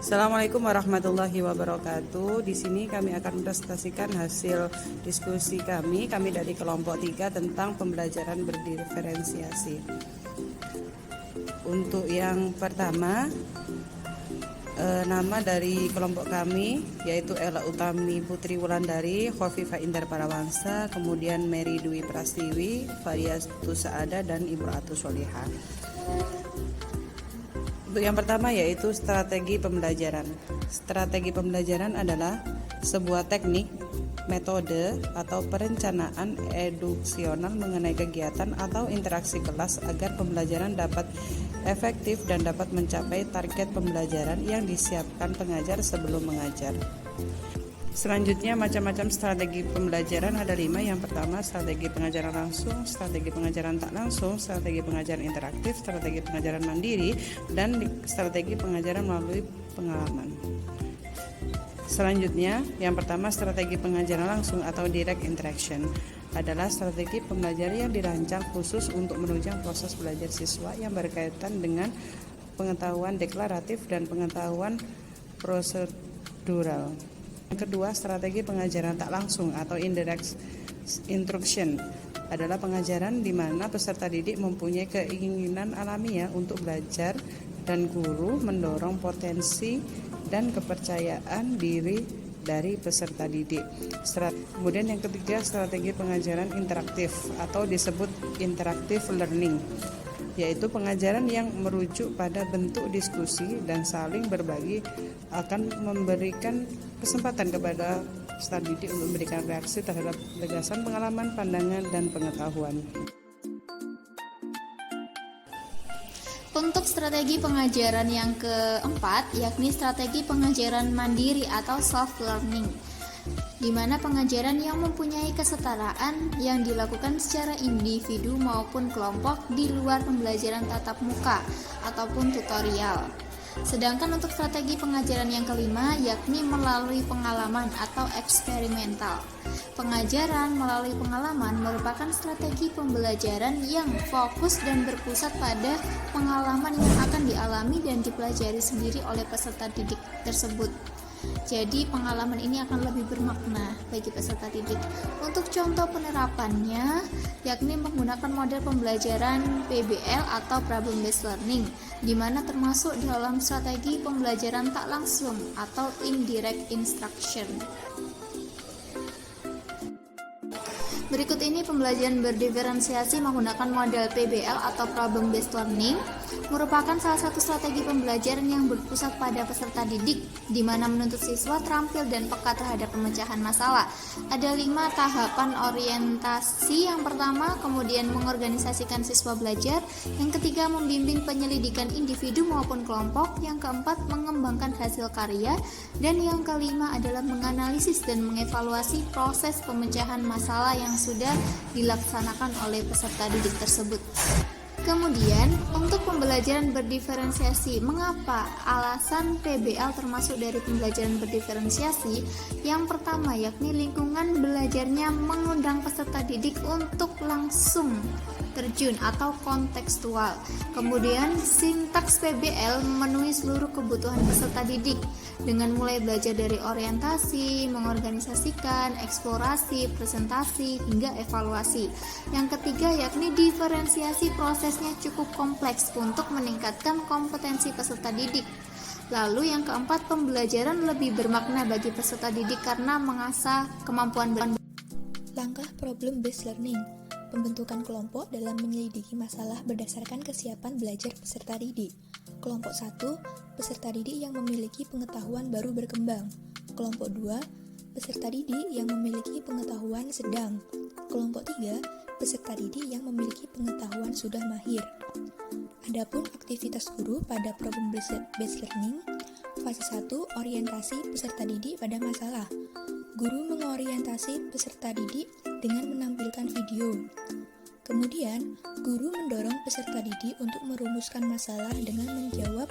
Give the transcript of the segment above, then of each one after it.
Assalamualaikum warahmatullahi wabarakatuh. Di sini kami akan presentasikan hasil diskusi kami dari kelompok 3 tentang pembelajaran berdiferensiasi. Untuk yang pertama, nama dari kelompok kami yaitu Ella Utami Putri Wulandari, Khofifah Indar Parawansa, kemudian Mary Dwi Prastiwi, Fariyatus Saada, dan Ibu Atus Solihah. Untuk yang pertama yaitu strategi pembelajaran. Strategi pembelajaran adalah sebuah teknik, metode, atau perencanaan eduksional mengenai kegiatan atau interaksi kelas agar pembelajaran dapat efektif dan dapat mencapai target pembelajaran yang disiapkan pengajar sebelum mengajar. Selanjutnya, macam-macam strategi pembelajaran ada 5. Yang pertama, strategi pengajaran langsung, strategi pengajaran tak langsung, strategi pengajaran interaktif, strategi pengajaran mandiri, dan strategi pengajaran melalui pengalaman. Selanjutnya, yang pertama, strategi pengajaran langsung atau direct interaction adalah strategi pembelajaran yang dirancang khusus untuk menunjang proses belajar siswa yang berkaitan dengan pengetahuan deklaratif dan pengetahuan prosedural. Yang kedua, strategi pengajaran tak langsung atau indirect instruction adalah pengajaran di mana peserta didik mempunyai keinginan alamiah untuk belajar dan guru mendorong potensi dan kepercayaan diri dari peserta didik. Kemudian yang ketiga, strategi pengajaran interaktif atau disebut interactive learning, yaitu pengajaran yang merujuk pada bentuk diskusi dan saling berbagi akan memberikan kesempatan kepada peserta didik untuk memberikan reaksi terhadap gagasan, pengalaman, pandangan, dan pengetahuan. Untuk strategi pengajaran yang keempat, yakni strategi pengajaran mandiri atau self-learning, di mana pengajaran yang mempunyai kesetaraan yang dilakukan secara individu maupun kelompok di luar pembelajaran tatap muka ataupun tutorial. Sedangkan untuk strategi pengajaran yang kelima, yakni melalui pengalaman atau eksperimental. Pengajaran melalui pengalaman merupakan strategi pembelajaran yang fokus dan berpusat pada pengalaman yang akan dialami dan dipelajari sendiri oleh peserta didik tersebut. Jadi pengalaman ini akan lebih bermakna bagi peserta didik. Untuk contoh penerapannya, yakni menggunakan model pembelajaran PBL atau Problem Based Learning, di mana termasuk dalam strategi pembelajaran tak langsung atau Indirect Instruction. Berikut ini pembelajaran berdiferensiasi menggunakan model PBL atau Problem Based Learning merupakan salah satu strategi pembelajaran yang berpusat pada peserta didik, di mana menuntut siswa terampil dan peka terhadap pemecahan masalah. Ada 5 tahapan orientasi. Yang pertama, kemudian mengorganisasikan siswa belajar. Yang ketiga, membimbing penyelidikan individu maupun kelompok. Yang keempat, mengembangkan hasil karya. Dan yang kelima adalah menganalisis dan mengevaluasi proses pemecahan masalah yang sudah dilaksanakan oleh peserta didik tersebut. Kemudian, untuk pembelajaran berdiferensiasi, mengapa alasan PBL termasuk dari pembelajaran berdiferensiasi? Yang pertama, yakni lingkungan belajarnya mengundang peserta didik untuk langsung terjun atau kontekstual. Kemudian, sintaks PBL memenuhi seluruh kebutuhan peserta didik dengan mulai belajar dari orientasi, mengorganisasikan, eksplorasi, presentasi, hingga evaluasi. Yang ketiga, yakni diferensiasi prosesnya cukup kompleks untuk meningkatkan kompetensi peserta didik. Lalu yang keempat, pembelajaran lebih bermakna bagi peserta didik karena mengasah kemampuan Langkah Problem Based Learning, pembentukan kelompok dalam menyelidiki masalah berdasarkan kesiapan belajar peserta didik. Kelompok 1, peserta didik yang memiliki pengetahuan baru berkembang. Kelompok 2, peserta didik yang memiliki pengetahuan sedang. Kelompok 3, peserta didik yang memiliki pengetahuan sudah mahir. Adapun aktivitas guru pada Problem Based Learning, fase 1, orientasi peserta didik pada masalah. Guru mengorientasi peserta didik dengan menampilkan video. Kemudian, guru mendorong peserta didik untuk merumuskan masalah dengan menjawab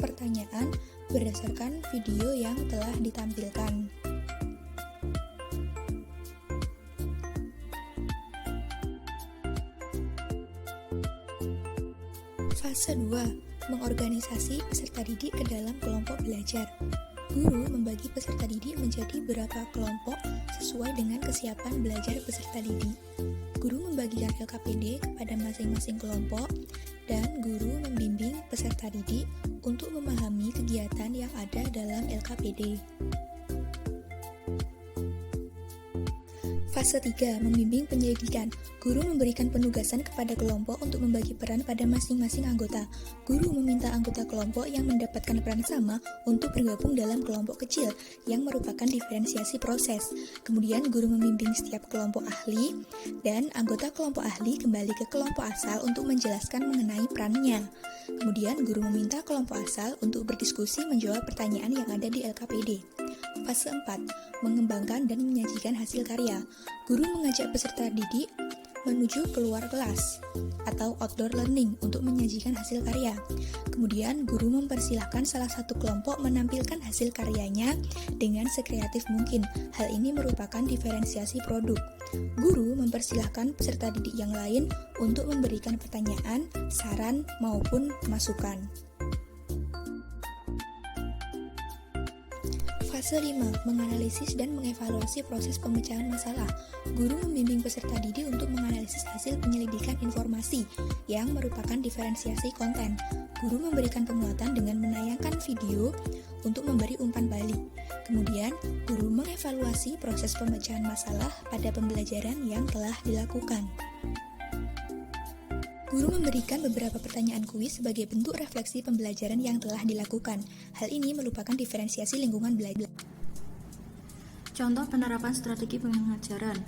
pertanyaan berdasarkan video yang telah ditampilkan. Fase 2, Mengorganisasi peserta didik ke dalam kelompok belajar. Guru membagi peserta didik menjadi beberapa kelompok sesuai dengan kesiapan belajar peserta didik. Guru membagikan LKPD kepada masing-masing kelompok, dan guru membimbing peserta didik untuk memahami kegiatan yang ada dalam LKPD. Fase 3. Membimbing penyelidikan. Guru memberikan penugasan kepada kelompok untuk membagi peran pada masing-masing anggota. Guru meminta anggota kelompok yang mendapatkan peran sama untuk bergabung dalam kelompok kecil yang merupakan diferensiasi proses. Kemudian guru membimbing setiap kelompok ahli, dan anggota kelompok ahli kembali ke kelompok asal untuk menjelaskan mengenai perannya. Kemudian guru meminta kelompok asal untuk berdiskusi menjawab pertanyaan yang ada di LKPD. Fase 4. Mengembangkan dan menyajikan hasil karya. Guru mengajak peserta didik menuju keluar kelas atau outdoor learning untuk menyajikan hasil karya. Kemudian guru mempersilahkan salah satu kelompok menampilkan hasil karyanya dengan sekreatif mungkin. Hal ini merupakan diferensiasi produk. Guru mempersilahkan peserta didik yang lain untuk memberikan pertanyaan, saran, maupun masukan. Fase 5. Menganalisis dan mengevaluasi proses pemecahan masalah. Guru membimbing peserta didik untuk menganalisis hasil penyelidikan informasi yang merupakan diferensiasi konten. Guru memberikan penguatan dengan menayangkan video untuk memberi umpan balik. Kemudian, guru mengevaluasi proses pemecahan masalah pada pembelajaran yang telah dilakukan. Guru memberikan beberapa pertanyaan kuis sebagai bentuk refleksi pembelajaran yang telah dilakukan. Hal ini merupakan diferensiasi lingkungan belajar. Contoh penerapan strategi pengajaran.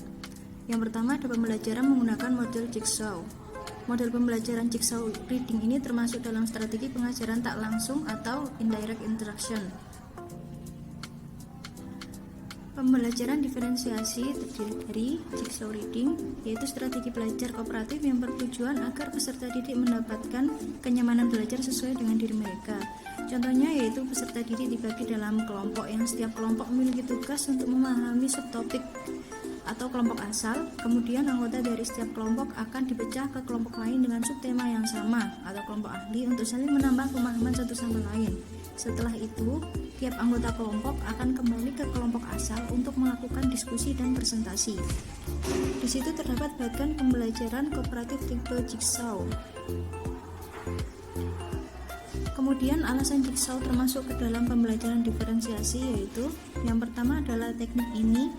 Yang pertama ada pembelajaran menggunakan model jigsaw. Model pembelajaran jigsaw reading ini termasuk dalam strategi pengajaran tak langsung atau indirect instruction. Pembelajaran diferensiasi terdiri dari jigsaw reading, yaitu strategi belajar kooperatif yang bertujuan agar peserta didik mendapatkan kenyamanan belajar sesuai dengan diri mereka. Contohnya yaitu peserta didik dibagi dalam kelompok yang setiap kelompok memiliki tugas untuk memahami subtopik atau kelompok asal. Kemudian anggota dari setiap kelompok akan dipecah ke kelompok lain dengan subtema yang sama atau kelompok ahli untuk saling menambah pemahaman satu sama lain. Setelah itu, tiap anggota kelompok akan kembali ke kelompok asal untuk melakukan diskusi dan presentasi. Di situ terdapat bagian pembelajaran kooperatif tipe jigsaw. Kemudian alasan jigsaw termasuk ke dalam pembelajaran diferensiasi, yaitu yang pertama adalah teknik ini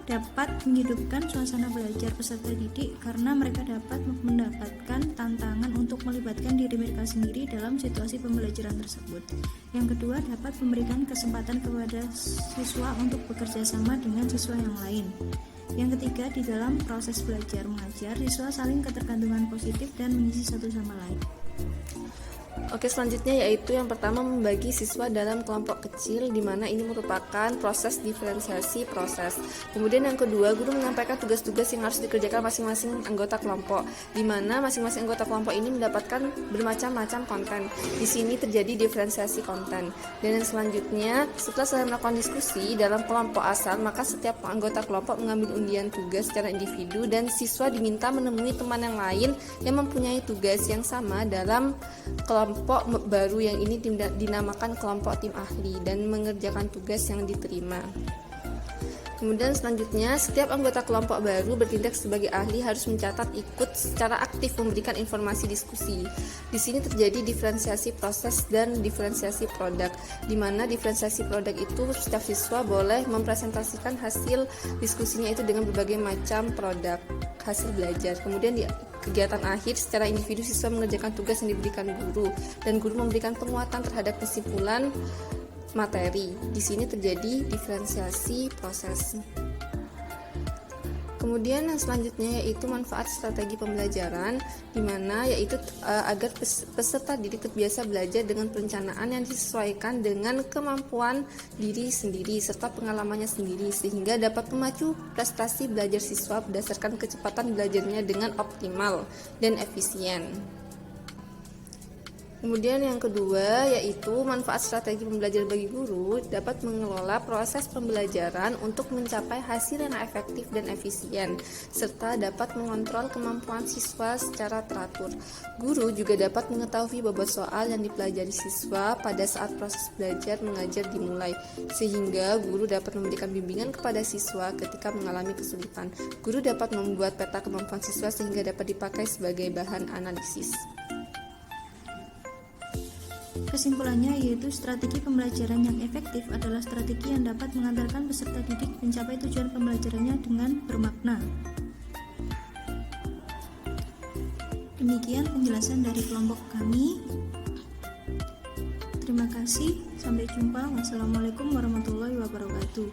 dapat menghidupkan suasana belajar peserta didik karena mereka dapat mendapatkan tantangan untuk melibatkan diri mereka sendiri dalam situasi pembelajaran tersebut. Yang kedua, dapat memberikan kesempatan kepada siswa untuk bekerja sama dengan siswa yang lain. Yang ketiga, di dalam proses belajar mengajar, siswa saling ketergantungan positif dan mengisi satu sama lain. Oke, selanjutnya yaitu yang pertama membagi siswa dalam kelompok kecil, di mana ini merupakan proses diferensiasi proses. Kemudian yang kedua, guru menyampaikan tugas-tugas yang harus dikerjakan masing-masing anggota kelompok, di mana masing-masing anggota kelompok ini mendapatkan bermacam-macam konten. Di sini terjadi diferensiasi konten. Dan yang selanjutnya, setelah selesai melakukan diskusi dalam kelompok asal, maka setiap anggota kelompok mengambil undian tugas secara individu dan siswa diminta menemui teman yang lain yang mempunyai tugas yang sama dalam kelompok baru yang ini dinamakan kelompok tim ahli dan mengerjakan tugas yang diterima. Kemudian selanjutnya, setiap anggota kelompok baru bertindak sebagai ahli harus mencatat ikut secara aktif memberikan informasi diskusi. Di sini terjadi diferensiasi proses dan diferensiasi produk, di mana diferensiasi produk itu setiap siswa boleh mempresentasikan hasil diskusinya itu dengan berbagai macam produk hasil belajar. Kemudian di kegiatan akhir, secara individu siswa mengerjakan tugas yang diberikan guru dan guru memberikan penguatan terhadap kesimpulan materi. Di sini terjadi diferensiasi proses. Kemudian yang selanjutnya yaitu manfaat strategi pembelajaran, di mana yaitu agar peserta didik terbiasa belajar dengan perencanaan yang disesuaikan dengan kemampuan diri sendiri serta pengalamannya sendiri, sehingga dapat memacu prestasi belajar siswa berdasarkan kecepatan belajarnya dengan optimal dan efisien. Kemudian yang kedua yaitu manfaat strategi pembelajaran bagi guru dapat mengelola proses pembelajaran untuk mencapai hasil yang efektif dan efisien, serta dapat mengontrol kemampuan siswa secara teratur. Guru juga dapat mengetahui bobot soal yang dipelajari siswa pada saat proses belajar mengajar dimulai, sehingga guru dapat memberikan bimbingan kepada siswa ketika mengalami kesulitan. Guru dapat membuat peta kemampuan siswa sehingga dapat dipakai sebagai bahan analisis. Kesimpulannya yaitu strategi pembelajaran yang efektif adalah strategi yang dapat mengantarkan peserta didik mencapai tujuan pembelajarannya dengan bermakna. Demikian penjelasan dari kelompok kami. Terima kasih, sampai jumpa. Wassalamualaikum warahmatullahi wabarakatuh.